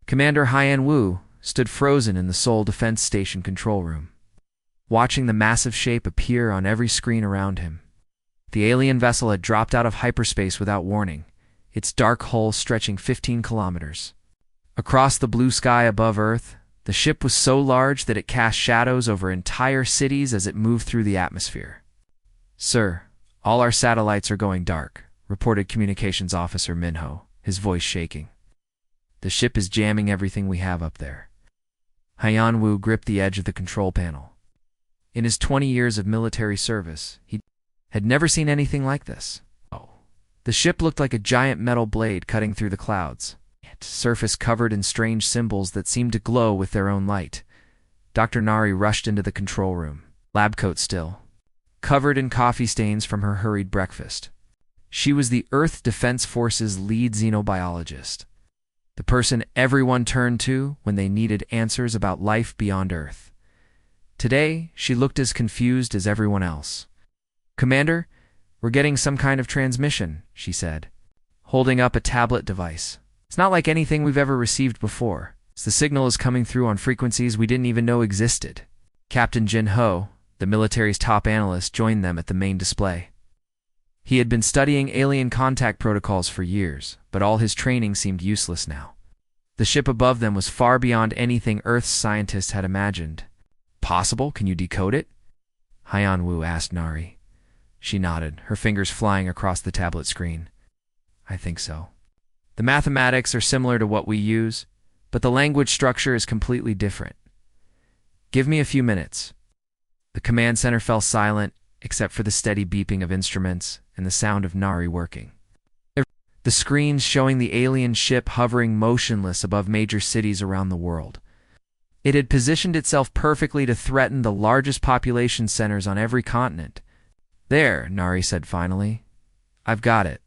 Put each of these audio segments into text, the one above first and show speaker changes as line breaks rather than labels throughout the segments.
Commander Haiyan Wu stood frozen in the Seoul Defense Station control room, watching the massive shape appear on every screen around him. The alien vessel had dropped out of hyperspace without warning, its dark hull stretching 15 kilometers. Across the blue sky above Earth, the ship was so large that it cast shadows over entire cities as it moved through the atmosphere. "Sir, all our satellites are going dark," reported Communications Officer Minho, his voice shaking. "The ship is jamming everything we have up there." Haiyan Wu gripped the edge of the control panel. In his 20 years of military service, he had never seen anything like this. The ship looked like a giant metal blade cutting through the clouds, its surface covered in strange symbols that seemed to glow with their own light. Dr. Nari rushed into the control room, lab coat still, covered in coffee stains from her hurried breakfast. She was the Earth Defense Force's lead xenobiologist, the person everyone turned to when they needed answers about life beyond Earth. Today, she looked as confused as everyone else. "Commander, we're getting some kind of transmission," she said, holding up a tablet device. "It's not like anything we've ever received before. The signal is coming through on frequencies we didn't even know existed." Captain Jin Ho, the military's top analyst, joined them at the main display. He had been studying alien contact protocols for years, but all his training seemed useless now. The ship above them was far beyond anything Earth's scientists had imagined. "Possible? Can you decode it?" Haiyan Wu asked Nari. She nodded, her fingers flying across the tablet screen. "I think so. The mathematics are similar to what we use, but the language structure is completely different. Give me a few minutes." The command center fell silent, except for the steady beeping of instruments and the sound of Nari working. The screens showing the alien ship hovering motionless above major cities around the world. It had positioned itself perfectly to threaten the largest population centers on every continent. "There," Nari said finally. "I've got it."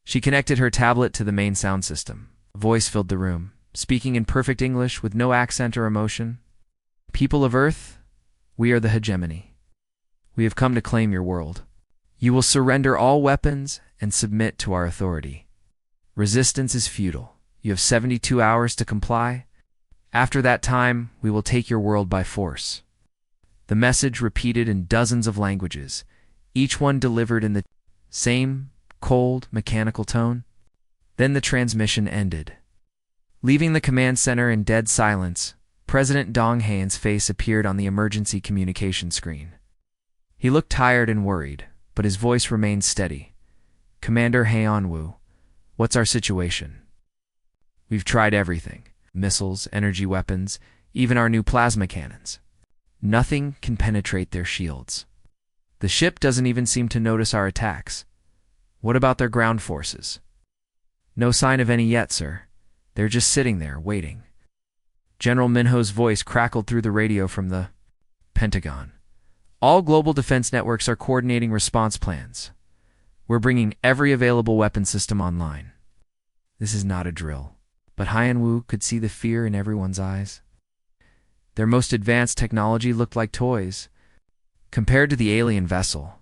She connected her tablet to the main sound system. A voice filled the room, speaking in perfect English with no accent or emotion. "People of Earth, we are the hegemony. We have come to claim your world. You will surrender all weapons and submit to our authority. Resistance is futile. You have 72 hours to comply. After that time, we will take your world by force." The message repeated in dozens of languages, each one delivered in the same cold, mechanical tone. Then the transmission ended. Leaving the command center in dead silence, President Dong Haen's face appeared on the emergency communication screen. He looked tired and worried, but his voice remained steady. "Commander Haiyan Wu, what's our situation? We've tried everything. Missiles, energy weapons, even our new plasma cannons. Nothing can penetrate their shields. The ship doesn't even seem to notice our attacks. What about their ground forces?" "No sign of any yet, sir. They're just sitting there, waiting." General Minho's voice crackled through the radio from the Pentagon. "All global defense networks are coordinating response plans. We're bringing every available weapon system online." This is not a drill, but Haiyan Wu could see the fear in everyone's eyes. Their most advanced technology looked like toys. Compared to the alien vessel,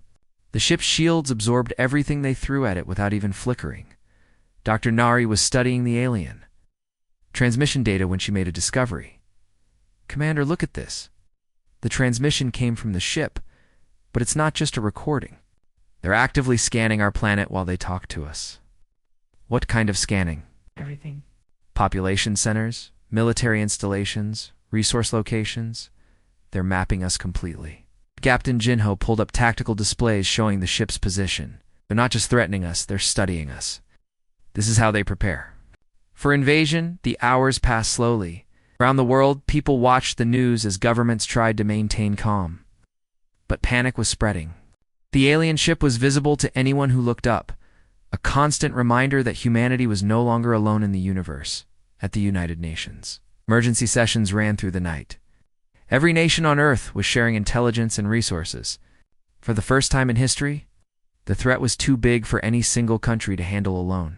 the ship's shields absorbed everything they threw at it without even flickering. Dr. Nari was studying the alien transmission data when she made a discovery. "Commander, look at this. The transmission came from the ship, but it's not just a recording. They're actively scanning our planet while they talk to us." "What kind of scanning?"
Everything.
"Population centers, military installations, resource locations. They're mapping us completely." Captain Jinho pulled up tactical displays showing the ship's position. "They're not just threatening us, they're studying us. This is how they prepare." For invasion, the hours passed slowly. Around the world, people watched the news as governments tried to maintain calm. But panic was spreading. The alien ship was visible to anyone who looked up, a constant reminder that humanity was no longer alone in the universe. At the United Nations, emergency sessions ran through the night. Every nation on Earth was sharing intelligence and resources. For the first time in history, the threat was too big for any single country to handle alone.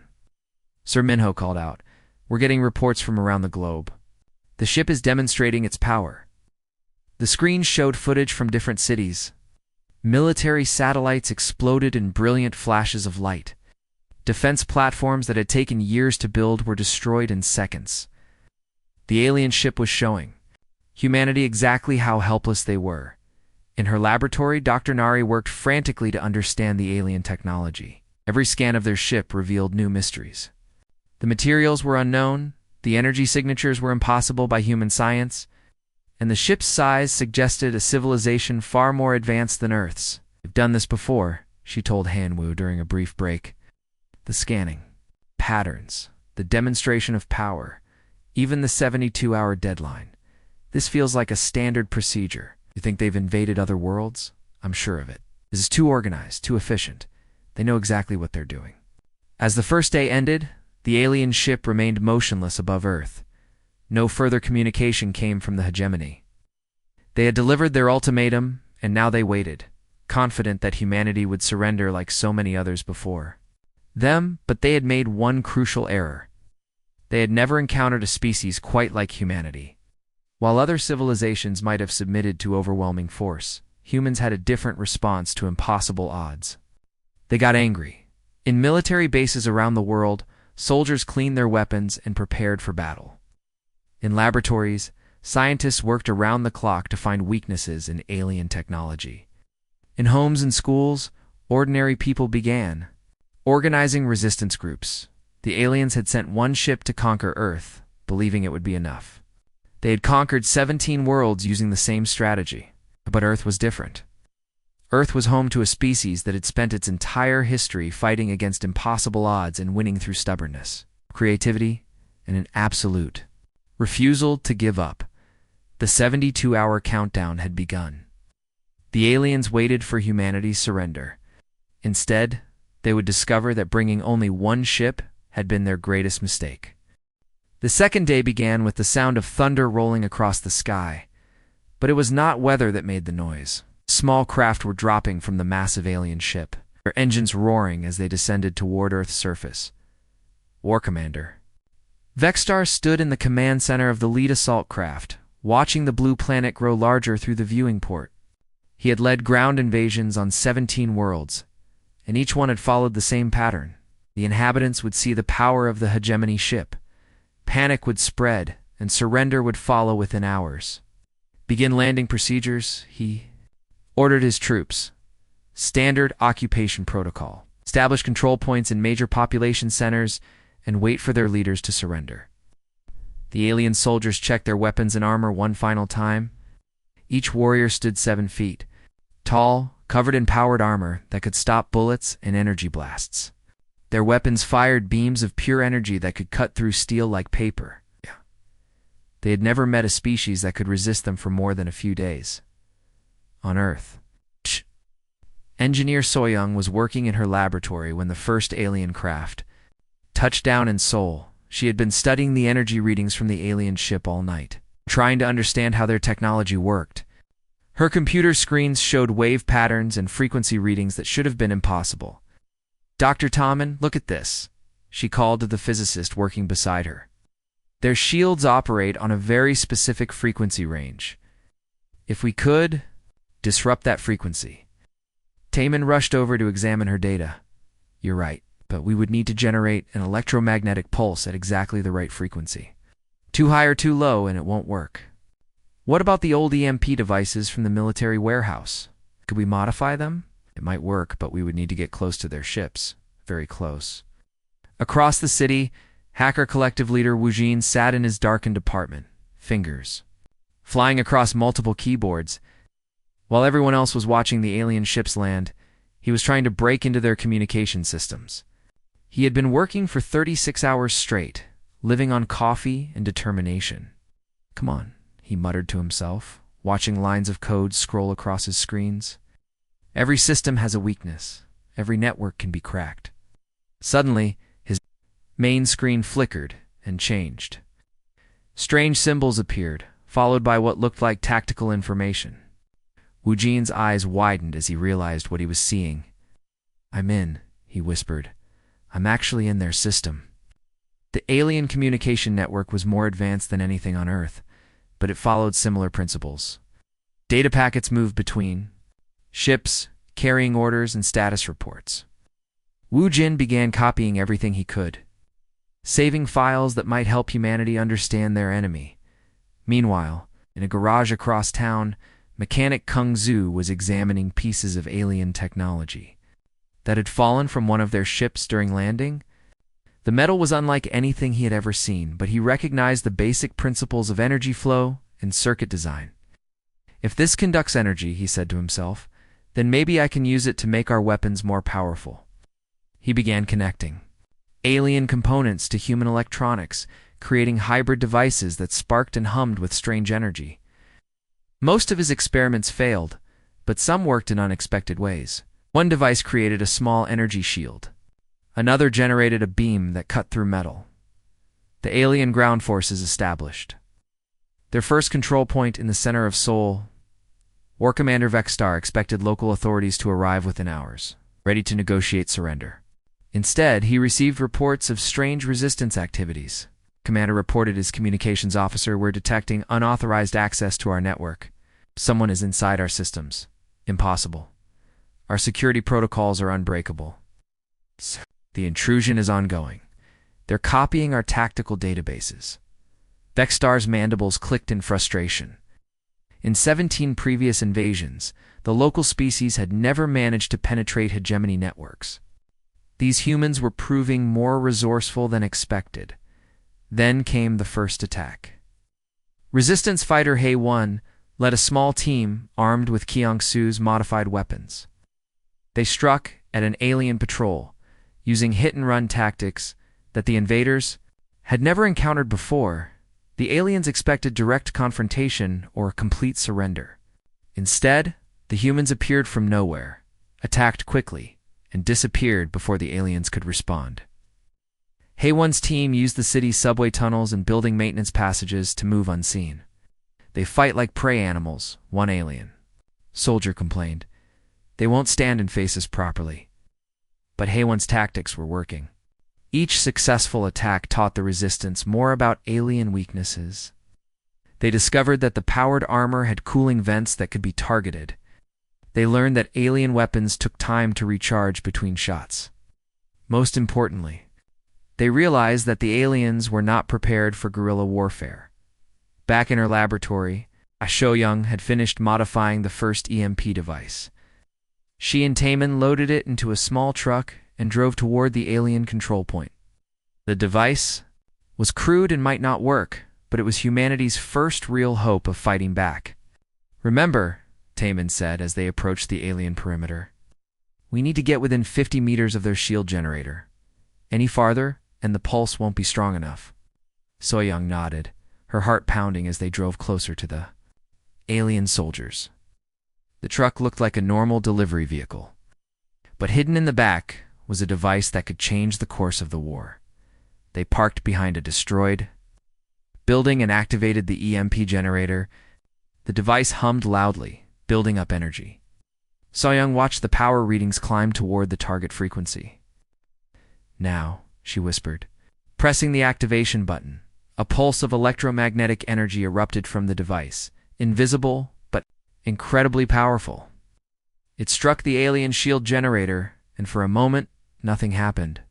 Sir Minho called out, "We're getting reports from around the globe. The ship is demonstrating its power." The screen showed footage from different cities. Military satellites exploded in brilliant flashes of light. Defense platforms that had taken years to build were destroyed in seconds. The alien ship was showing humanity exactly how helpless they were. In her laboratory, Dr. Nari worked frantically to understand the alien technology. Every scan of their ship revealed new mysteries. The materials were unknown, the energy signatures were impossible by human science, and the ship's size suggested a civilization far more advanced than Earth's. "We've done this before," she told Hanwoo during a brief break. "The scanning, patterns, the demonstration of power, even the 72-hour deadline. This feels like a standard procedure. You think they've invaded other worlds? I'm sure of it. This is too organized, too efficient. They know exactly what they're doing." As the first day ended, the alien ship remained motionless above Earth. No further communication came from the hegemony. They had delivered their ultimatum, and now they waited, confident that humanity would surrender like so many others before them, but they had made one crucial error. They had never encountered a species quite like humanity. While other civilizations might have submitted to overwhelming force, humans had a different response to impossible odds. They got angry. In military bases around the world, soldiers cleaned their weapons and prepared for battle. In laboratories, scientists worked around the clock to find weaknesses in alien technology. In homes and schools, ordinary people began organizing resistance groups. The aliens had sent one ship to conquer Earth, believing it would be enough. They had conquered 17 worlds using the same strategy. But Earth was different. Earth was home to a species that had spent its entire history fighting against impossible odds and winning through stubbornness, creativity, and an absolute refusal to give up. The 72-hour countdown had begun. The aliens waited for humanity's surrender. Instead, they would discover that bringing only one ship had been their greatest mistake. The second day began with the sound of thunder rolling across the sky, but it was not weather that made the noise. Small craft were dropping from the massive alien ship, their engines roaring as they descended toward Earth's surface. War Commander Vexstar stood in the command center of the lead assault craft, watching the blue planet grow larger through the viewing port. He had led ground invasions on 17 worlds, and each one had followed the same pattern. The inhabitants would see the power of the hegemony ship. Panic would spread, and surrender would follow within hours. "Begin landing procedures," he ordered his troops. Standard occupation protocol. Establish control points in major population centers and wait for their leaders to surrender. The alien soldiers checked their weapons and armor one final time. Each warrior stood 7 feet, tall, covered in powered armor that could stop bullets and energy blasts. Their weapons fired beams of pure energy that could cut through steel like paper. They had never met a species that could resist them for more than a few days. On Earth, Engineer Soyoung was working in her laboratory when the first alien craft touched down in Seoul. She had been studying the energy readings from the alien ship all night, trying to understand how their technology worked. Her computer screens showed wave patterns and frequency readings that should have been impossible. "Dr. Tommen, look at this," she called to the physicist working beside her. "Their shields operate on a very specific frequency range. If we could disrupt that frequency." Taman rushed over to examine her data. "You're right, but we would need to generate an electromagnetic pulse at exactly the right frequency. Too high or too low and it won't work." "What about the old EMP devices from the military warehouse? Could we modify them?" "It might work, but we would need to get close to their ships. Very close." Across the city, Hacker Collective leader Wu Jin sat in his darkened apartment, fingers flying across multiple keyboards. While everyone else was watching the alien ships land, he was trying to break into their communication systems. He had been working for 36 hours straight, living on coffee and determination. "Come on," he muttered to himself, watching lines of code scroll across his screens. "Every system has a weakness. Every network can be cracked." Suddenly, his main screen flickered and changed. Strange symbols appeared, followed by what looked like tactical information. Wu Jin's eyes widened as he realized what he was seeing. "I'm in," he whispered. "I'm actually in their system." The alien communication network was more advanced than anything on Earth, but it followed similar principles. Data packets moved between ships, carrying orders and status reports. Wu Jin began copying everything he could, saving files that might help humanity understand their enemy. Meanwhile, in a garage across town, mechanic Kung Zu was examining pieces of alien technology that had fallen from one of their ships during landing. The metal was unlike anything he had ever seen, but he recognized the basic principles of energy flow and circuit design. If this conducts energy, he said to himself, then maybe I can use it to make our weapons more powerful. He began connecting alien components to human electronics, creating hybrid devices that sparked and hummed with strange energy. Most of his experiments failed, but some worked in unexpected ways. One device created a small energy shield. Another generated a beam that cut through metal. The alien ground forces established their first control point in the center of Seoul. War Commander Vexstar expected local authorities to arrive within hours, ready to negotiate surrender. Instead, he received reports of strange resistance activities. Commander reported his communications officer, "We're detecting unauthorized access to our network. Someone is inside our systems. Impossible. Our security protocols are unbreakable. The intrusion is ongoing. They're copying our tactical databases." Vexstar's mandibles clicked in frustration. In 17 previous invasions, the local species had never managed to penetrate hegemony networks. These humans were proving more resourceful than expected. Then came the first attack. Resistance fighter Hae-1 led a small team armed with Kyung-Soo's modified weapons. They struck at an alien patrol, using hit-and-run tactics that the invaders had never encountered before. The aliens expected direct confrontation or complete surrender. Instead, the humans appeared from nowhere, attacked quickly, and disappeared before the aliens could respond. Hae-1's team used the city's subway tunnels and building maintenance passages to move unseen. "They fight like prey animals," one alien soldier complained. "They won't stand and face us properly." But Hae-1's tactics were working. Each successful attack taught the resistance more about alien weaknesses. They discovered that the powered armor had cooling vents that could be targeted. They learned that alien weapons took time to recharge between shots. Most importantly, they realized that the aliens were not prepared for guerrilla warfare. Back in her laboratory, Shoyoung had finished modifying the first EMP device. She and Taemin loaded it into a small truck and drove toward the alien control point. The device was crude and might not work, but it was humanity's first real hope of fighting back. "Remember," Taemin said as they approached the alien perimeter, "we need to get within 50 meters of their shield generator. Any farther, and the pulse won't be strong enough." Soyoung nodded, her heart pounding as they drove closer to the alien soldiers. The truck looked like a normal delivery vehicle, but hidden in the back was a device that could change the course of the war. They parked behind a destroyed building and activated the EMP generator. The device hummed loudly, building up energy. Soyoung watched the power readings climb toward the target frequency. "Now," she whispered, pressing the activation button. A pulse of electromagnetic energy erupted from the device, invisible but incredibly powerful. It struck the alien shield generator, and for a moment, nothing happened.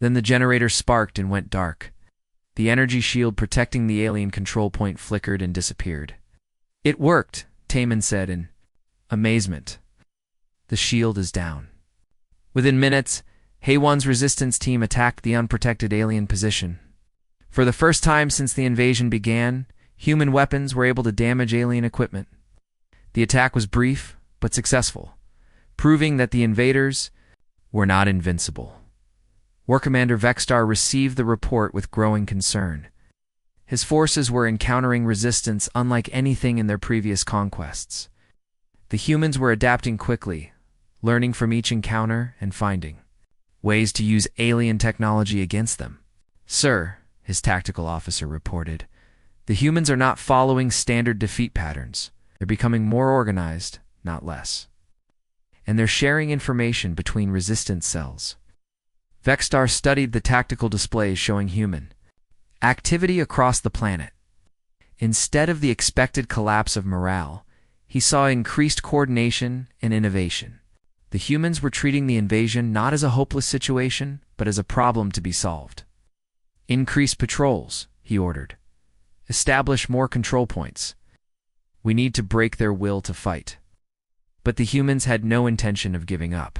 Then the generator sparked and went dark. The energy shield protecting the alien control point flickered and disappeared. "It worked," Taemin said in amazement. "The shield is down." Within minutes, Hae-1's resistance team attacked the unprotected alien position. For the first time since the invasion began, human weapons were able to damage alien equipment. The attack was brief, but successful, proving that the invaders were not invincible. War Commander Vexstar received the report with growing concern. His forces were encountering resistance unlike anything in their previous conquests. The humans were adapting quickly, learning from each encounter and finding ways to use alien technology against them. "Sir," his tactical officer reported, "the humans are not following standard defeat patterns. They're becoming more organized, not less. And they're sharing information between resistance cells." Vexstar studied the tactical displays showing human activity across the planet. Instead of the expected collapse of morale, he saw increased coordination and innovation. The humans were treating the invasion not as a hopeless situation, but as a problem to be solved. "Increase patrols," he ordered. establish more control points. We need to break their will to fight. But the humans had no intention of giving up.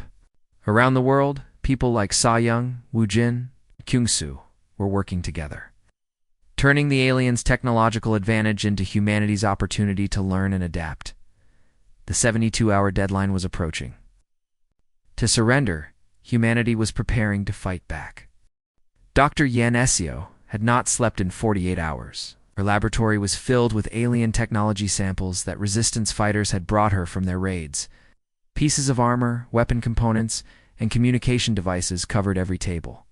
Around the world, people like Sa-Young, Wu-Jin, Kyung-Soo were working together, turning the aliens' technological advantage into humanity's opportunity to learn and adapt. The 72-hour deadline was approaching. To surrender, humanity was preparing to fight back. Dr. Yan Esio had not slept in 48 hours. Her laboratory was filled with alien technology samples that resistance fighters had brought her from their raids. Pieces of armor, weapon components, and communication devices covered every table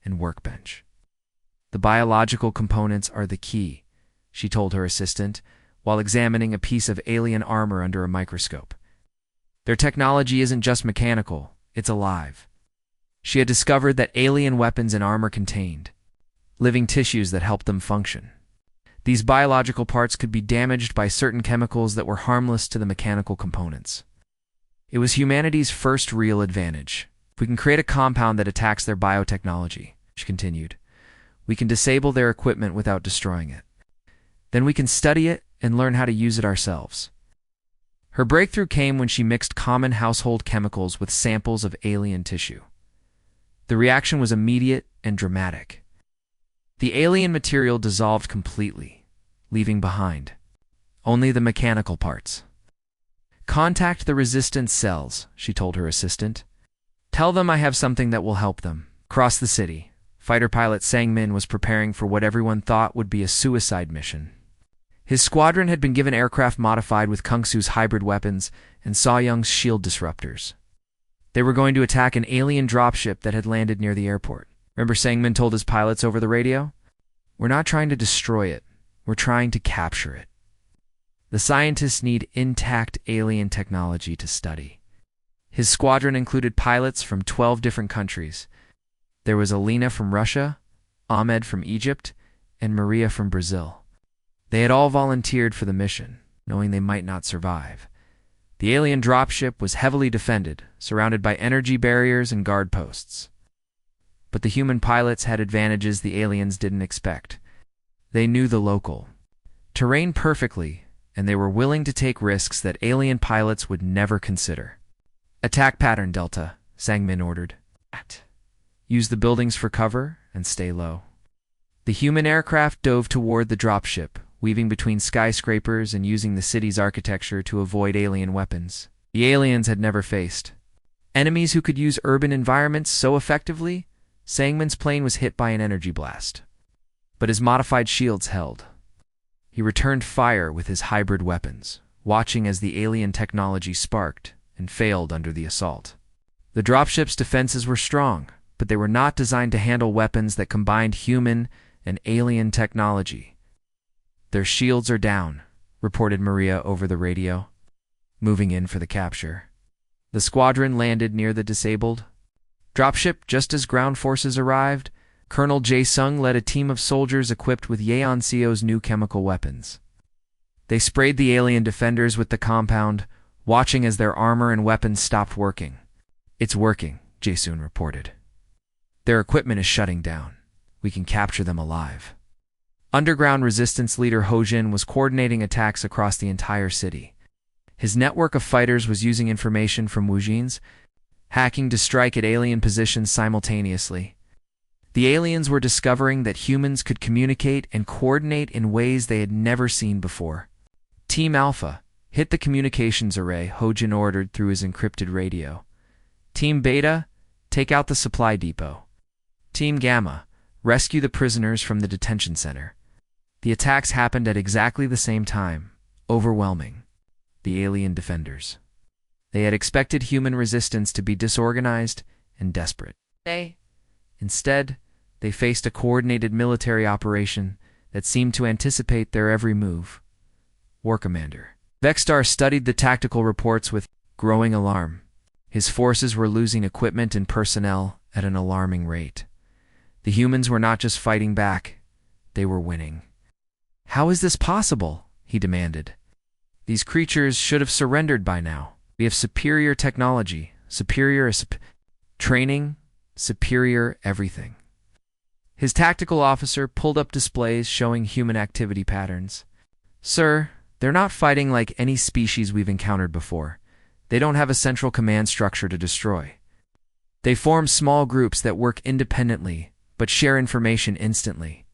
and workbench. The biological components are the key, she told her assistant, while examining a piece of alien armor under a microscope. Their technology isn't just mechanical, it's alive. She had discovered that alien weapons and armor contained living tissues that helped them function. These biological parts could be damaged by certain chemicals that were harmless to the mechanical components. It was humanity's first real advantage. If we can create a compound that attacks their biotechnology, she continued, we can disable their equipment without destroying it. Then we can study it and learn how to use it ourselves. Her breakthrough came when she mixed common household chemicals with samples of alien tissue. The reaction was immediate and dramatic. The alien material dissolved completely, leaving behind only the mechanical parts. Contact the resistance cells, she told her assistant. Tell them I have something that will help them. Across the city, fighter pilot Sang-min was preparing for what everyone thought would be a suicide mission. His squadron had been given aircraft modified with Kung-Soo's hybrid weapons and Sa-Young's shield disruptors. They were going to attack an alien dropship that had landed near the airport. Remember, Sang-min told his pilots over the radio? We're not trying to destroy it. We're trying to capture it. The scientists need intact alien technology to study. His squadron included pilots from 12 different countries. There was Alina from Russia, Ahmed from Egypt, and Maria from Brazil. They had all volunteered for the mission, knowing they might not survive. The alien dropship was heavily defended, surrounded by energy barriers and guard posts. But the human pilots had advantages the aliens didn't expect. They knew the local terrain perfectly, and they were willing to take risks that alien pilots would never consider. Attack pattern Delta, Sang-min ordered. Use the buildings for cover and stay low. The human aircraft dove toward the dropship, weaving between skyscrapers and using the city's architecture to avoid alien weapons the aliens had never faced. Enemies who could use urban environments so effectively, Sang-min's plane was hit by an energy blast. But his modified shields held. He returned fire with his hybrid weapons, watching as the alien technology sparked and failed under the assault. The dropship's defenses were strong, but they were not designed to handle weapons that combined human and alien technology. Their shields are down, reported Maria over the radio, moving in for the capture. The squadron landed near the disabled dropship just as ground forces arrived. Colonel Jae-sung led a team of soldiers equipped with Yeon-seo's new chemical weapons. They sprayed the alien defenders with the compound, watching as their armor and weapons stopped working. It's working, Jae-sung reported. Their equipment is shutting down. We can capture them alive. Underground resistance leader Ho-jin was coordinating attacks across the entire city. His network of fighters was using information from Wu-jin's, hacking to strike at alien positions simultaneously. The aliens were discovering that humans could communicate and coordinate in ways they had never seen before. Team Alpha, hit the communications array, Ho-jin ordered through his encrypted radio. Team Beta, take out the supply depot. Team Gamma, rescue the prisoners from the detention center. The attacks happened at exactly the same time, overwhelming the alien defenders. They had expected human resistance to be disorganized and desperate. Instead, they faced a coordinated military operation that seemed to anticipate their every move. War Commander Vexstar studied the tactical reports with growing alarm. His forces were losing equipment and personnel at an alarming rate. The humans were not just fighting back, they were winning. How is this possible? He demanded. These creatures should have surrendered by now. We have superior technology, superior training, superior everything. His tactical officer pulled up displays showing human activity patterns. Sir, they're not fighting like any species we've encountered before. They don't have a central command structure to destroy. They form small groups that work independently, but share information instantly.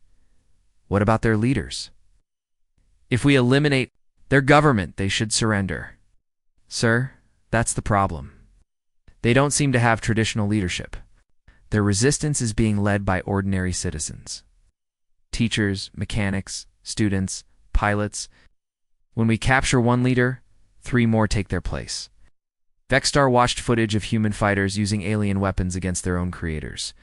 What about their leaders? If we eliminate their government, they should surrender. Sir, that's the problem. They don't seem to have traditional leadership. Their resistance is being led by ordinary citizens. Teachers, mechanics, students, pilots. When we capture one leader, 3 more take their place. Vexstar watched footage of human fighters using alien weapons against their own creators.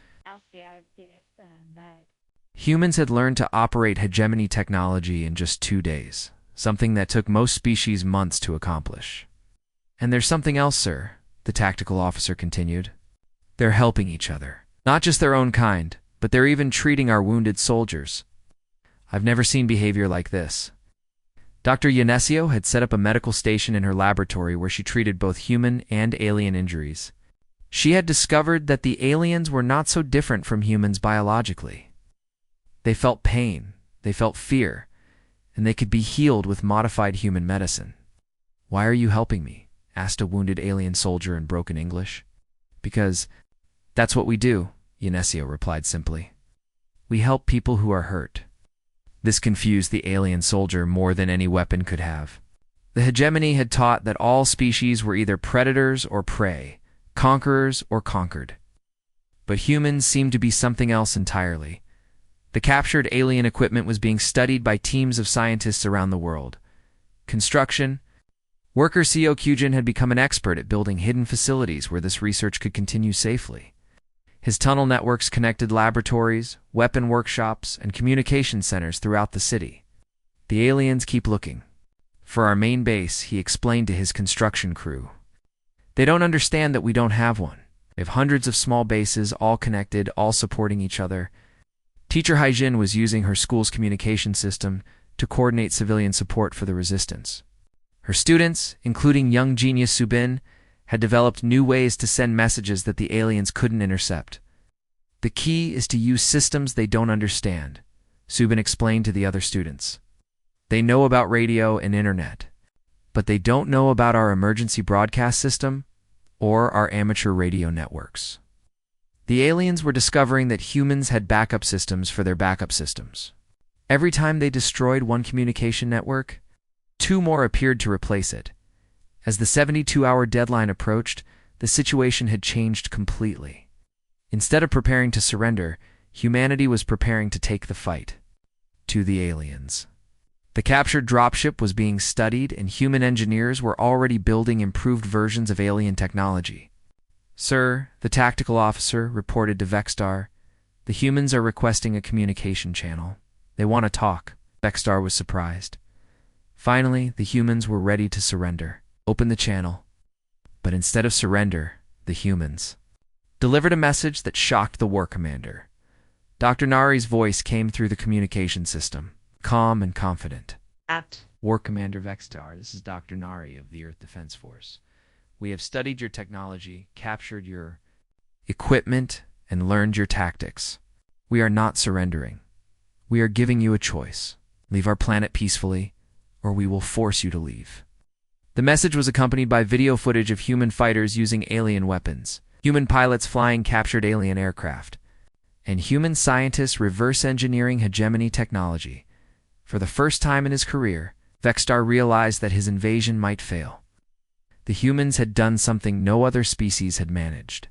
Humans had learned to operate hegemony technology in just 2 days, something that took most species months to accomplish. And there's something else, sir, the tactical officer continued. They're helping each other. Not just their own kind, but they're even treating our wounded soldiers. I've never seen behavior like this. Dr. Yanesio had set up a medical station in her laboratory where she treated both human and alien injuries. She had discovered that the aliens were not so different from humans biologically. They felt pain, they felt fear, and they could be healed with modified human medicine. Why are you helping me? Asked a wounded alien soldier in broken English. Because that's what we do, Yanesio replied simply. We help people who are hurt. This confused the alien soldier more than any weapon could have. The hegemony had taught that all species were either predators or prey, conquerors or conquered. But humans seemed to be something else entirely. The captured alien equipment was being studied by teams of scientists around the world. Construction. Worker Co. Kyujin had become an expert at building hidden facilities where this research could continue safely. His tunnel networks connected laboratories, weapon workshops, and communication centers throughout the city. The aliens keep looking. For our main base, he explained to his construction crew. They don't understand that we don't have one. We have hundreds of small bases, all connected, all supporting each other. Teacher Haijin was using her school's communication system to coordinate civilian support for the resistance. Her students, including young genius Subin, had developed new ways to send messages that the aliens couldn't intercept. The key is to use systems they don't understand, Subin explained to the other students. They know about radio and internet, but they don't know about our emergency broadcast system or our amateur radio networks. The aliens were discovering that humans had backup systems for their backup systems. Every time they destroyed one communication network, 2 more appeared to replace it. As the 72-hour deadline approached, the situation had changed completely. Instead of preparing to surrender, humanity was preparing to take the fight to the aliens. The captured dropship was being studied, and human engineers were already building improved versions of alien technology. Sir, the tactical officer reported to Vexstar, the humans are requesting a communication channel. They want to talk. Vexstar was surprised. Finally, the humans were ready to surrender. Open the channel. But instead of surrender, the humans delivered a message that shocked the war commander. Dr. Nari's voice came through the communication system, calm and confident. War Commander Vexstar, this is Dr. Nari of the Earth Defense Force. We have studied your technology, captured your equipment, and learned your tactics. We are not surrendering. We are giving you a choice. Leave our planet peacefully, or we will force you to leave. The message was accompanied by video footage of human fighters using alien weapons, human pilots flying captured alien aircraft, and human scientists reverse engineering hegemony technology. For the first time in his career, Vexstar realized that his invasion might fail. The humans had done something no other species had managed.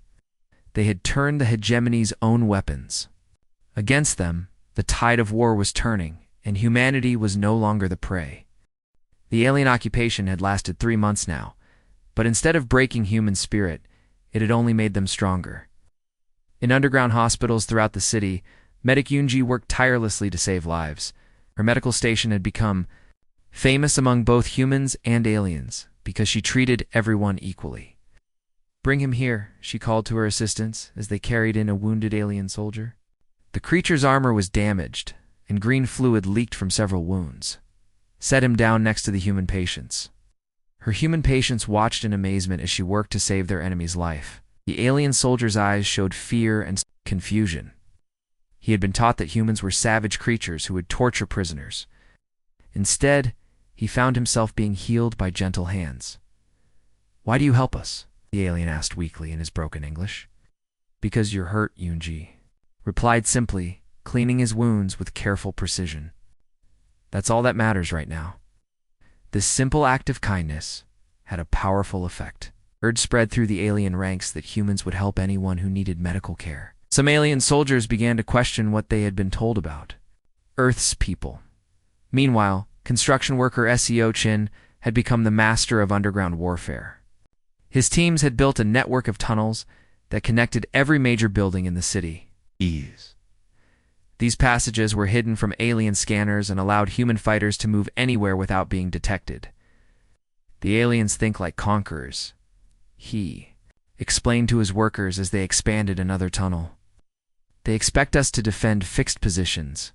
They had turned the hegemony's own weapons. Against them, the tide of war was turning, and humanity was no longer the prey. The alien occupation had lasted 3 months now, but instead of breaking human spirit, it had only made them stronger. In underground hospitals throughout the city, Medic Yunji worked tirelessly to save lives. Her medical station had become famous among both humans and aliens because she treated everyone equally. Bring him here, she called to her assistants as they carried in a wounded alien soldier. The creature's armor was damaged, and green fluid leaked from several wounds. Set him down next to the human patients. Her human patients watched in amazement as she worked to save their enemy's life. The alien soldier's eyes showed fear and confusion. He had been taught that humans were savage creatures who would torture prisoners. Instead, he found himself being healed by gentle hands. "Why do you help us?" the alien asked weakly in his broken English. "Because you're hurt," Yunji replied simply, cleaning his wounds with careful precision. "That's all that matters right now." This simple act of kindness had a powerful effect. Word spread through the alien ranks that humans would help anyone who needed medical care. Some alien soldiers began to question what they had been told about Earth's people. Meanwhile, construction worker SEO Chin had become the master of underground warfare. His teams had built a network of tunnels that connected every major building in the city. These passages were hidden from alien scanners and allowed human fighters to move anywhere without being detected. "The aliens think like conquerors," he explained to his workers as they expanded another tunnel. "They expect us to defend fixed positions,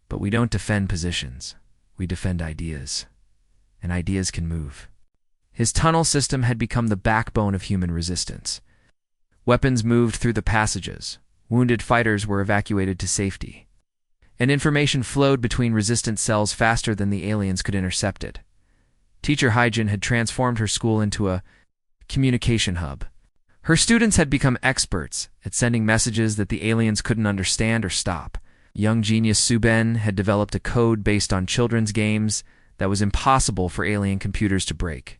but we don't defend positions. We defend ideas, and ideas can move." His tunnel system had become the backbone of human resistance. Weapons moved through the passages, wounded fighters were evacuated to safety, and information flowed between resistance cells faster than the aliens could intercept it. Teacher Hyjin had transformed her school into a communication hub. Her students had become experts at sending messages that the aliens couldn't understand or stop. Young genius Suben had developed a code based on children's games that was impossible for alien computers to break.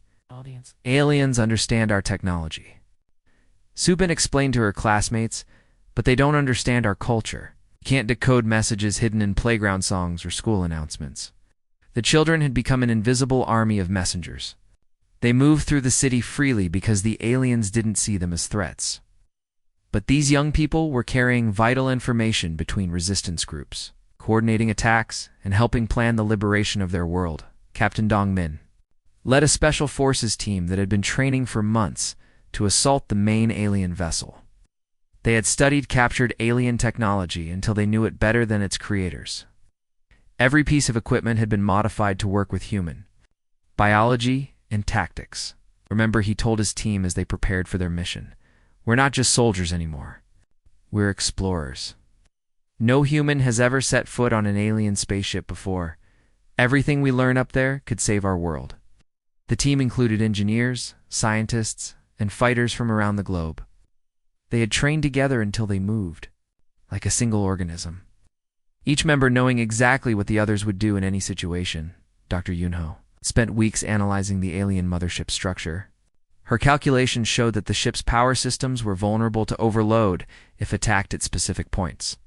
"Aliens understand our technology," Suben explained to her classmates, "but they don't understand our culture. You can't decode messages hidden in playground songs or school announcements." The children had become an invisible army of messengers. They moved through the city freely because the aliens didn't see them as threats. But these young people were carrying vital information between resistance groups, coordinating attacks and helping plan the liberation of their world. Captain Dongmin led a special forces team that had been training for months to assault the main alien vessel. They had studied captured alien technology until they knew it better than its creators. Every piece of equipment had been modified to work with human biology and tactics. Remember, he told his team as they prepared for their mission, "We're not just soldiers anymore. We're explorers. No human has ever set foot on an alien spaceship before. Everything we learn up there could save our world." The team included engineers, scientists, and fighters from around the globe. They had trained together until they moved, like a single organism, each member knowing exactly what the others would do in any situation. Dr. Yunho spent weeks analyzing the alien mothership structure. Her calculations showed that the ship's power systems were vulnerable to overload if attacked at specific points.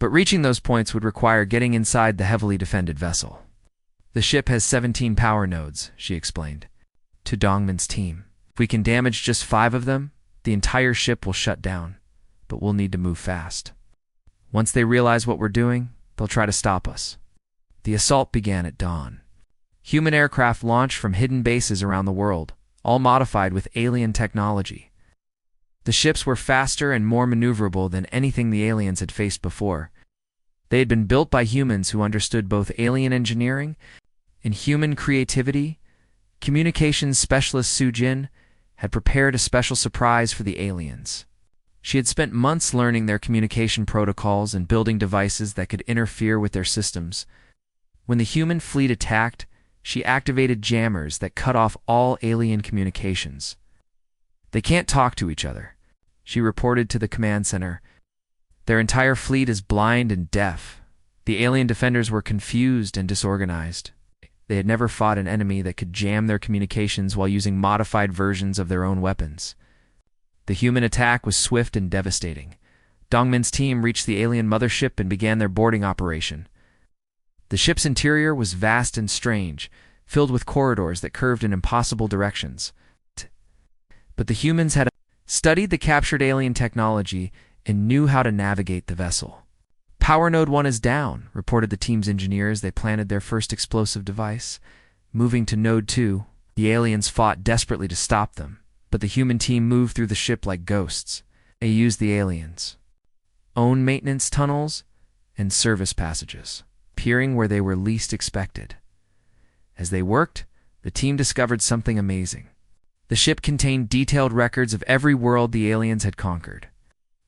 But reaching those points would require getting inside the heavily defended vessel. "The ship has 17 power nodes," she explained to Dongmin's team. "If we can damage just 5 of them, the entire ship will shut down, but we'll need to move fast. Once they realize what we're doing, they'll try to stop us." The assault began at dawn. Human aircraft launched from hidden bases around the world, all modified with alien technology. The ships were faster and more maneuverable than anything the aliens had faced before. They had been built by humans who understood both alien engineering and human creativity. Communications specialist Su Jin had prepared a special surprise for the aliens. She had spent months learning their communication protocols and building devices that could interfere with their systems. When the human fleet attacked, she activated jammers that cut off all alien communications. "They can't talk to each other," she reported to the command center. "Their entire fleet is blind and deaf." The alien defenders were confused and disorganized. They had never fought an enemy that could jam their communications while using modified versions of their own weapons. The human attack was swift and devastating. Dongmin's team reached the alien mothership and began their boarding operation. The ship's interior was vast and strange, filled with corridors that curved in impossible directions. But the humans had studied the captured alien technology and knew how to navigate the vessel. "Power node 1 is down," reported the team's engineer as they planted their first explosive device. Moving to node 2, the aliens fought desperately to stop them, but the human team moved through the ship like ghosts. They used the aliens' own maintenance tunnels and service passages, appearing where they were least expected. As they worked, the team discovered something amazing. The ship contained detailed records of every world the aliens had conquered.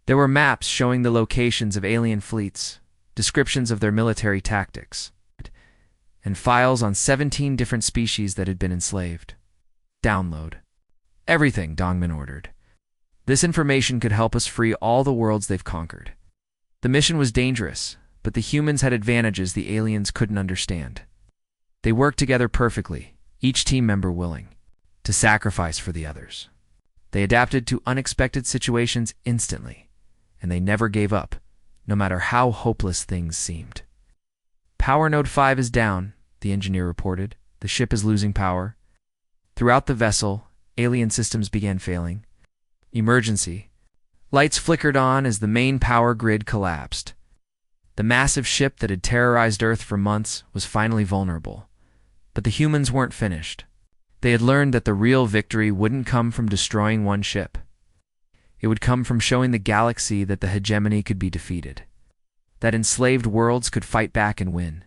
There were maps showing the locations of alien fleets, descriptions of their military tactics, and files on 17 different species that had been enslaved. Download everything, Dongman ordered. This information could help us free all the worlds they've conquered. The mission was dangerous, but the humans had advantages the aliens couldn't understand. They worked together perfectly, each team member willing to sacrifice for the others. They adapted to unexpected situations instantly, and they never gave up, no matter how hopeless things seemed. Power node 5 is down, the engineer reported. The ship is losing power. Throughout the vessel, alien systems began failing. Emergency. Lights flickered on as the main power grid collapsed. The massive ship that had terrorized Earth for months was finally vulnerable. But the humans weren't finished. They had learned that the real victory wouldn't come from destroying one ship. It would come from showing the galaxy that the hegemony could be defeated, that enslaved worlds could fight back and win.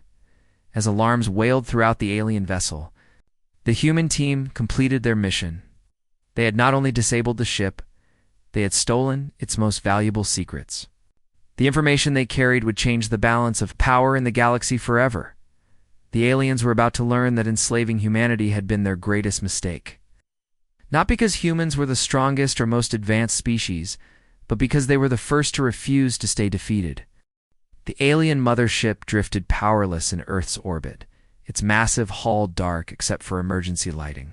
As alarms wailed throughout the alien vessel, the human team completed their mission. They had not only disabled the ship, they had stolen its most valuable secrets. The information they carried would change the balance of power in the galaxy forever. The aliens were about to learn that enslaving humanity had been their greatest mistake. Not because humans were the strongest or most advanced species, but because they were the first to refuse to stay defeated. The alien mothership drifted powerless in Earth's orbit, its massive hull dark except for emergency lighting.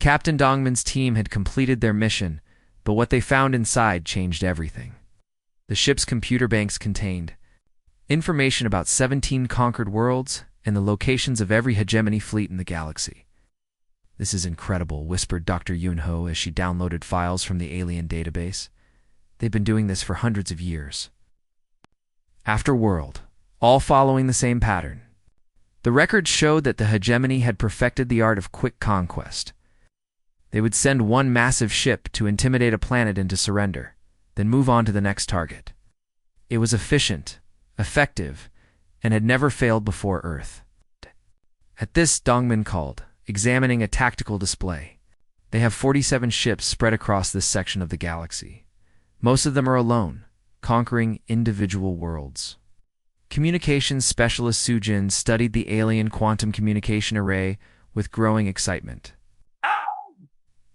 Captain Dongman's team had completed their mission, but what they found inside changed everything. The ship's computer banks contained information about 17 conquered worlds and the locations of every hegemony fleet in the galaxy. "This is incredible," whispered Dr. Yunho as she downloaded files from the alien database. "They've been doing this for hundreds of years." After world, all following the same pattern. The records showed that the hegemony had perfected the art of quick conquest. They would send one massive ship to intimidate a planet into surrender, then move on to the next target. It was efficient, effective, and had never failed before Earth. At this, Dongman called, examining a tactical display. They have 47 ships spread across this section of the galaxy. Most of them are alone, conquering individual worlds. Communications specialist Sujin studied the alien quantum communication array with growing excitement.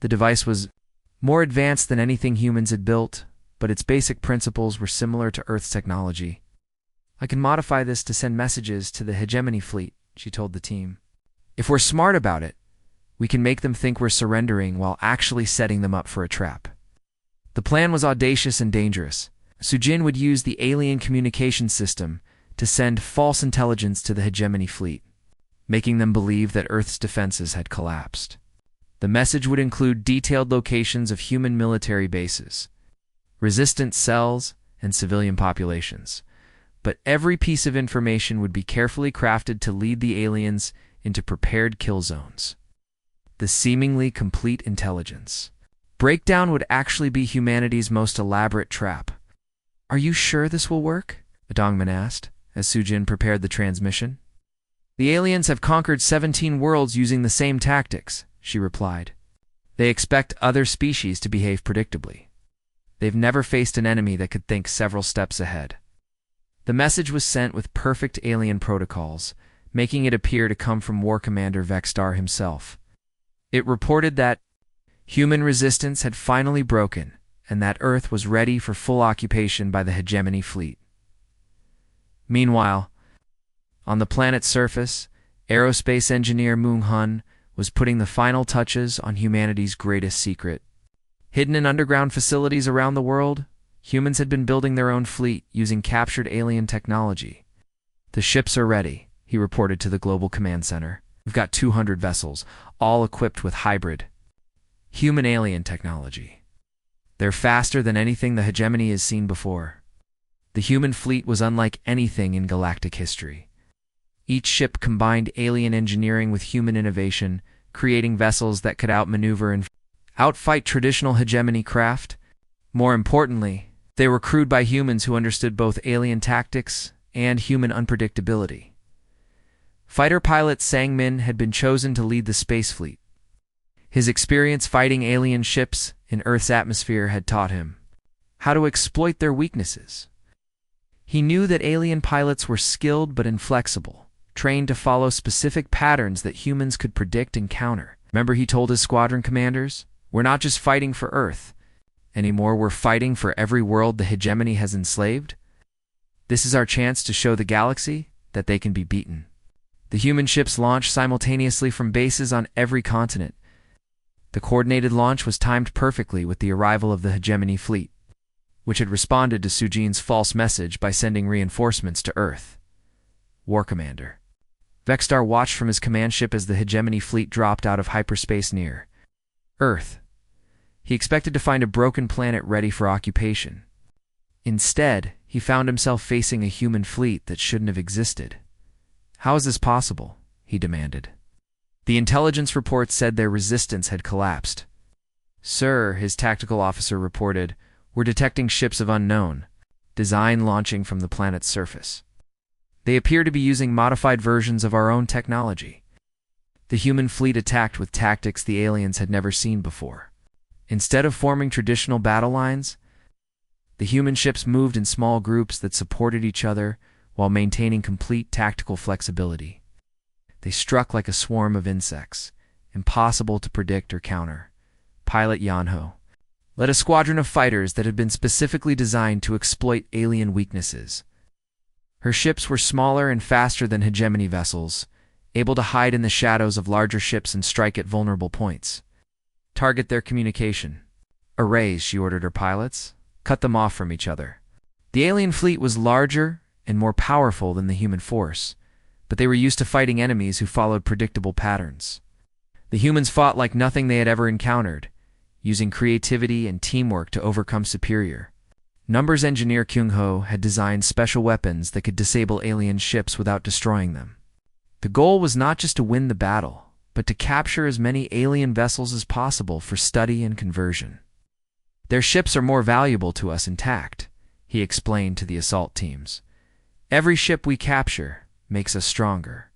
The device was more advanced than anything humans had built, but its basic principles were similar to Earth's technology. "I can modify this to send messages to the hegemony fleet," she told the team. "If we're smart about it, we can make them think we're surrendering while actually setting them up for a trap." The plan was audacious and dangerous. Sujin would use the alien communication system to send false intelligence to the hegemony fleet, making them believe that Earth's defenses had collapsed. The message would include detailed locations of human military bases, resistance cells, and civilian populations. But every piece of information would be carefully crafted to lead the aliens into prepared kill zones. The seemingly complete intelligence breakdown would actually be humanity's most elaborate trap. "Are you sure this will work?" Dongman asked, as Sujin prepared the transmission. "The aliens have conquered 17 worlds using the same tactics," she replied. "They expect other species to behave predictably. They've never faced an enemy that could think several steps ahead." The message was sent with perfect alien protocols, making it appear to come from War Commander Vexstar himself. It reported that human resistance had finally broken and that Earth was ready for full occupation by the hegemony fleet. Meanwhile, on the planet's surface, aerospace engineer Moon Hun was putting the final touches on humanity's greatest secret. Hidden in underground facilities around the world, humans had been building their own fleet using captured alien technology. "The ships are ready," he reported to the Global Command Center. "We've got 200 vessels, all equipped with hybrid human-alien technology. They're faster than anything the hegemony has seen before." The human fleet was unlike anything in galactic history. Each ship combined alien engineering with human innovation, creating vessels that could outmaneuver and outfight traditional hegemony craft. More importantly, they were crewed by humans who understood both alien tactics and human unpredictability. Fighter pilot Sang Min had been chosen to lead the space fleet. His experience fighting alien ships in Earth's atmosphere had taught him how to exploit their weaknesses. He knew that alien pilots were skilled but inflexible, trained to follow specific patterns that humans could predict and counter. Remember, he told his squadron commanders, "We're not just fighting for Earth anymore, we're fighting for every world the hegemony has enslaved. This is our chance to show the galaxy that they can be beaten." The human ships launched simultaneously from bases on every continent. The coordinated launch was timed perfectly with the arrival of the hegemony fleet, which had responded to Sujin's false message by sending reinforcements to Earth. War Commander Vexstar watched from his command ship as the hegemony fleet dropped out of hyperspace near Earth. He expected to find a broken planet ready for occupation. Instead, he found himself facing a human fleet that shouldn't have existed. "How is this possible?" he demanded. The intelligence report said their resistance had collapsed. "Sir," his tactical officer reported, "we're detecting ships of unknown design launching from the planet's surface. They appear to be using modified versions of our own technology." The human fleet attacked with tactics the aliens had never seen before. Instead of forming traditional battle lines, the human ships moved in small groups that supported each other while maintaining complete tactical flexibility. They struck like a swarm of insects, impossible to predict or counter. Pilot Yanho led a squadron of fighters that had been specifically designed to exploit alien weaknesses. Her ships were smaller and faster than hegemony vessels, able to hide in the shadows of larger ships and strike at vulnerable points. "Target their communication arrays," she ordered her pilots. "Cut them off from each other." The alien fleet was larger and more powerful than the human force, but they were used to fighting enemies who followed predictable patterns. The humans fought like nothing they had ever encountered, using creativity and teamwork to overcome superior numbers. Engineer Kyung-ho had designed special weapons that could disable alien ships without destroying them. The goal was not just to win the battle, but to capture as many alien vessels as possible for study and conversion. "Their ships are more valuable to us intact," he explained to the assault teams. "Every ship we capture makes us stronger."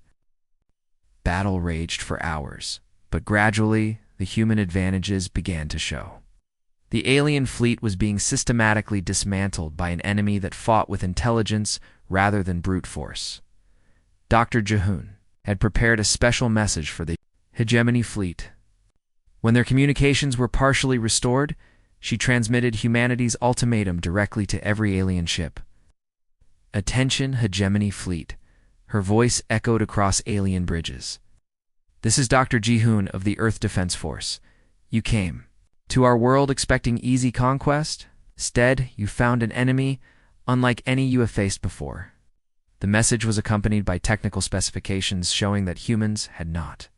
Battle raged for hours, but gradually the human advantages began to show. The alien fleet was being systematically dismantled by an enemy that fought with intelligence rather than brute force. Dr. Jahoon had prepared a special message for the hegemony fleet. When their communications were partially restored, she transmitted humanity's ultimatum directly to every alien ship. "Attention, hegemony fleet." Her voice echoed across alien bridges. "This is Dr. Jihoon of the Earth Defense Force. You came to our world expecting easy conquest. Instead, you found an enemy unlike any you have faced before." The message was accompanied by technical specifications showing that humans had not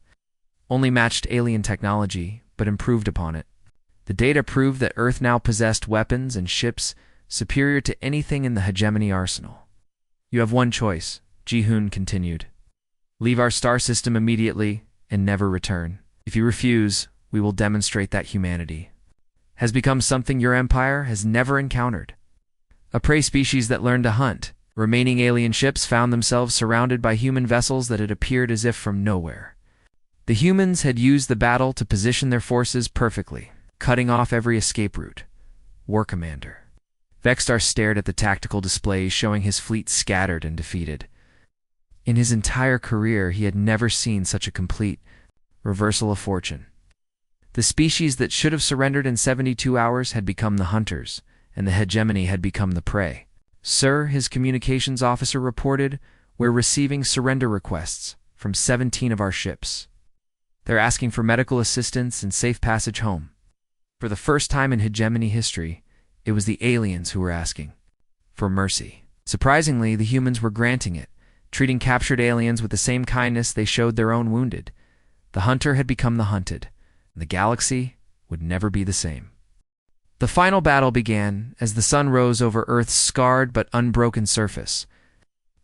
only matched alien technology, but improved upon it. The data proved that Earth now possessed weapons and ships superior to anything in the hegemony arsenal. "You have one choice," Jihoon continued. "Leave our star system immediately and never return. If you refuse, we will demonstrate that humanity has become something your empire has never encountered. A prey species that learned to hunt." Remaining alien ships found themselves surrounded by human vessels that had appeared as if from nowhere. The humans had used the battle to position their forces perfectly, cutting off every escape route. War Commander Vexstar stared at the tactical displays showing his fleet scattered and defeated. In his entire career, he had never seen such a complete reversal of fortune. The species that should have surrendered in 72 hours had become the hunters, and the hegemony had become the prey. "Sir," his communications officer reported, "we're receiving surrender requests from 17 of our ships. They're asking for medical assistance and safe passage home." For the first time in hegemony history, it was the aliens who were asking for mercy. Surprisingly, the humans were granting it, treating captured aliens with the same kindness they showed their own wounded. The hunter had become the hunted, and the galaxy would never be the same. The final battle began as the sun rose over Earth's scarred but unbroken surface.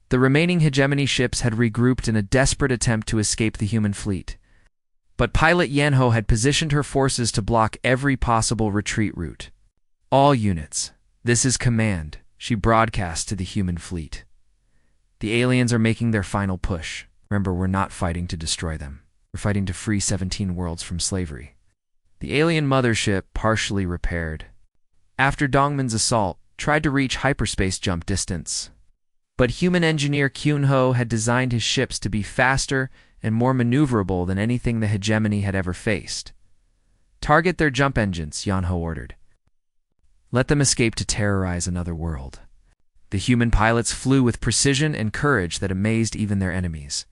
The remaining hegemony ships had regrouped in a desperate attempt to escape the human fleet. But pilot Yanho had positioned her forces to block every possible retreat route. "All units, this is command," she broadcast to the human fleet. "The aliens are making their final push. Remember, we're not fighting to destroy them. We're fighting to free 17 worlds from slavery." The alien mothership, partially repaired, after Dongmin's assault, tried to reach hyperspace jump distance. But human engineer Kyun-ho had designed his ships to be faster and more maneuverable than anything the hegemony had ever faced. "Target their jump engines," Yan-ho ordered. "Let them escape to terrorize another world." The human pilots flew with precision and courage that amazed even their enemies.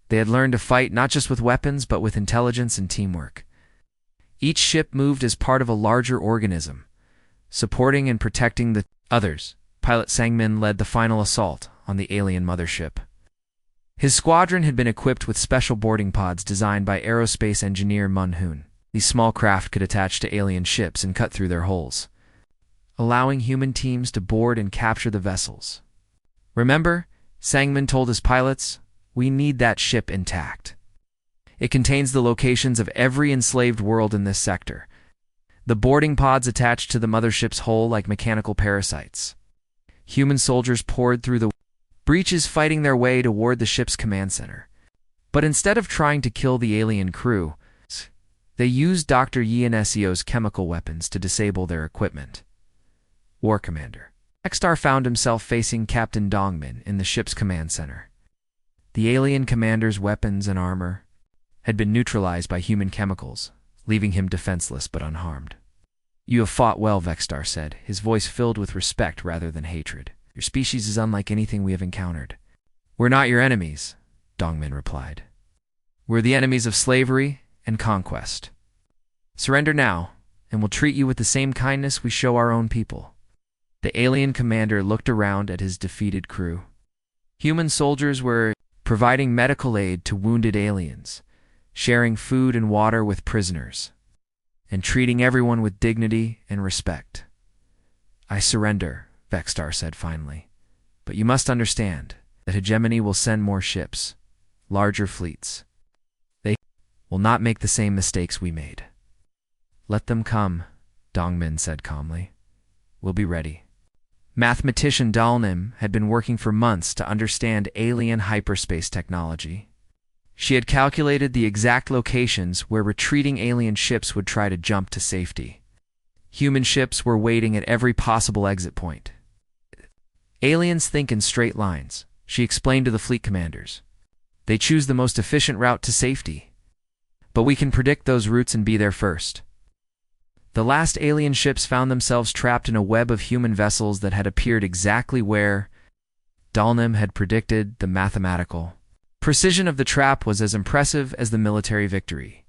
They had learned to fight not just with weapons, but with intelligence and teamwork. Each ship moved as part of a larger organism, supporting and protecting the others. Pilot Sang-min led the final assault on the alien mothership. His squadron had been equipped with special boarding pods designed by aerospace engineer Mun-hoon. These small craft could attach to alien ships and cut through their hulls, allowing human teams to board and capture the vessels. "Remember," Sang-min told his pilots, "we need that ship intact. It contains the locations of every enslaved world in this sector." The boarding pods attached to the mothership's hull like mechanical parasites. Human soldiers poured through the breaches, fighting their way toward the ship's command center. But instead of trying to kill the alien crew, they used Dr. Yi and Seo's chemical weapons to disable their equipment. War Commander X-Star found himself facing Captain Dongmin in the ship's command center. The alien commander's weapons and armor had been neutralized by human chemicals, leaving him defenseless but unharmed. "You have fought well," Vexstar said, his voice filled with respect rather than hatred. "Your species is unlike anything we have encountered." "We're not your enemies," Dongmin replied. "We're the enemies of slavery and conquest. Surrender now, and we'll treat you with the same kindness we show our own people." The alien commander looked around at his defeated crew. Human soldiers were providing medical aid to wounded aliens, sharing food and water with prisoners, and treating everyone with dignity and respect. "I surrender," Vexstar said finally. "But you must understand that hegemony will send more ships, larger fleets. They will not make the same mistakes we made." "Let them come," Dongmin said calmly. "We'll be ready." Mathematician Dalnim had been working for months to understand alien hyperspace technology. She had calculated the exact locations where retreating alien ships would try to jump to safety. Human ships were waiting at every possible exit point. "Aliens think in straight lines," she explained to the fleet commanders. "They choose the most efficient route to safety. But we can predict those routes and be there first." The last alien ships found themselves trapped in a web of human vessels that had appeared exactly where Dalnim had predicted. The mathematical precision of the trap was as impressive as the military victory.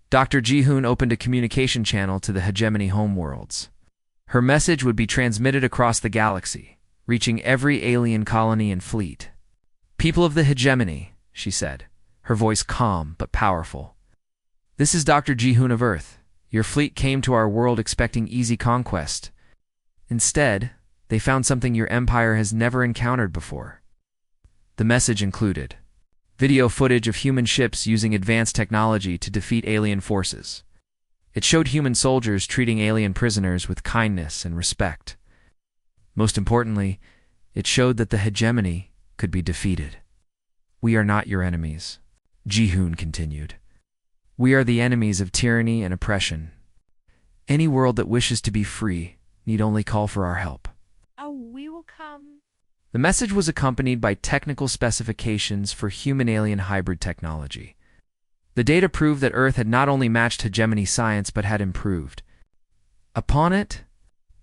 Dr. Ji-hoon opened a communication channel to the hegemony homeworlds. Her message would be transmitted across the galaxy, reaching every alien colony and fleet. "People of the hegemony," she said, her voice calm but powerful. "This is Dr. Ji-hoon of Earth. Your fleet came to our world expecting easy conquest. Instead, they found something your empire has never encountered before." The message included video footage of human ships using advanced technology to defeat alien forces. It showed human soldiers treating alien prisoners with kindness and respect. Most importantly, it showed that the hegemony could be defeated. "We are not your enemies," Ji-hoon continued. "We are the enemies of tyranny and oppression. Any world that wishes to be free need only call for our help.
Oh, we will come."
The message was accompanied by technical specifications for human-alien hybrid technology. The data proved that Earth had not only matched hegemony science but had improved. Upon it,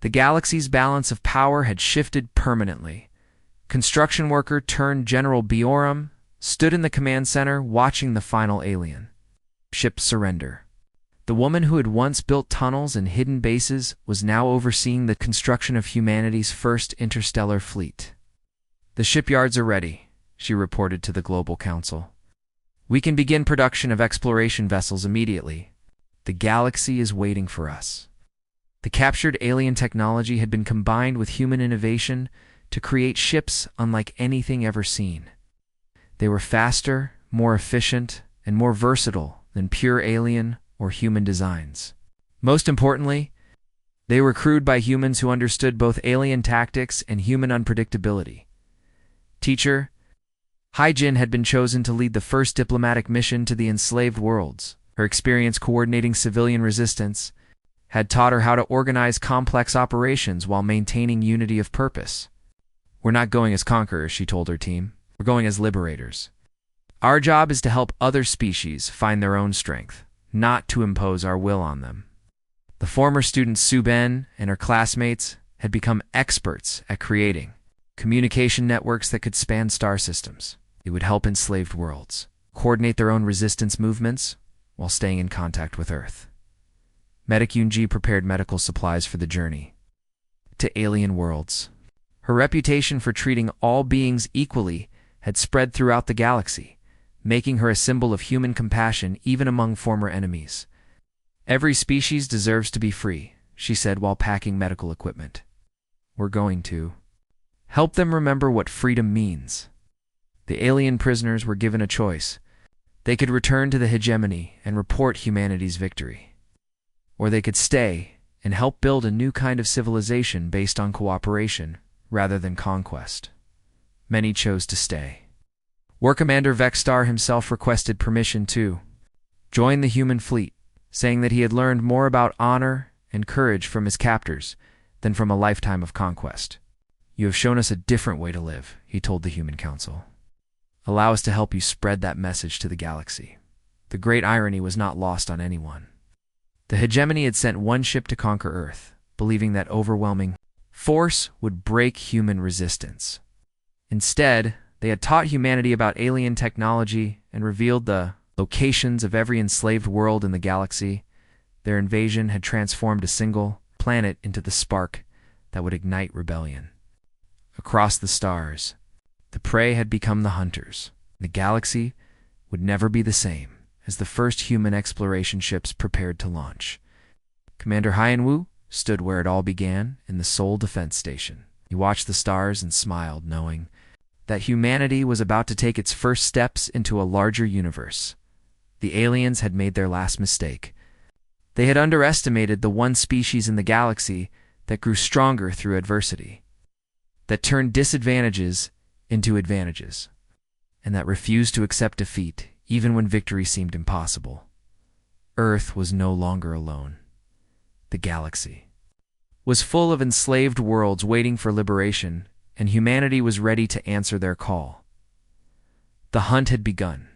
the galaxy's balance of power had shifted permanently. Construction worker turned General Bioram stood in the command center watching the final alien ship surrender. The woman who had once built tunnels and hidden bases was now overseeing the construction of humanity's first interstellar fleet. "The shipyards are ready," she reported to the Global Council. "We can begin production of exploration vessels immediately. The galaxy is waiting for us." The captured alien technology had been combined with human innovation to create ships unlike anything ever seen. They were faster, more efficient, and more versatile than pure alien or human designs. Most importantly, they were crewed by humans who understood both alien tactics and human unpredictability. Teacher Hyjin had been chosen to lead the first diplomatic mission to the enslaved worlds. Her experience coordinating civilian resistance had taught her how to organize complex operations while maintaining unity of purpose. "We're not going as conquerors," she told her team. "We're going as liberators. Our job is to help other species find their own strength, not to impose our will on them." The former student Su Ben and her classmates had become experts at creating communication networks that could span star systems. They would help enslaved worlds coordinate their own resistance movements while staying in contact with Earth. Medic Yunji prepared medical supplies for the journey to alien worlds. Her reputation for treating all beings equally had spread throughout the galaxy, making her a symbol of human compassion even among former enemies. "Every species deserves to be free," she said while packing medical equipment. "We're going to help them remember what freedom means." The alien prisoners were given a choice. They could return to the hegemony and report humanity's victory, or they could stay and help build a new kind of civilization based on cooperation rather than conquest. Many chose to stay. War Commander Vexstar himself requested permission to join the human fleet, saying that he had learned more about honor and courage from his captors than from a lifetime of conquest. "You have shown us a different way to live," he told the Human Council. "Allow us to help you spread that message to the galaxy." The great irony was not lost on anyone. The hegemony had sent one ship to conquer Earth, believing that overwhelming force would break human resistance. Instead, they had taught humanity about alien technology and revealed the locations of every enslaved world in the galaxy. Their invasion had transformed a single planet into the spark that would ignite rebellion. Across the stars, the prey had become the hunters. The galaxy would never be the same as the first human exploration ships prepared to launch. Commander Hyenwu stood where it all began, in the Seoul Defense Station. He watched the stars and smiled, knowing that humanity was about to take its first steps into a larger universe. The aliens had made their last mistake. They had underestimated the one species in the galaxy that grew stronger through adversity, that turned disadvantages into advantages, and that refused to accept defeat even when victory seemed impossible. Earth was no longer alone. The galaxy was full of enslaved worlds waiting for liberation, and humanity was ready to answer their call. The hunt had begun.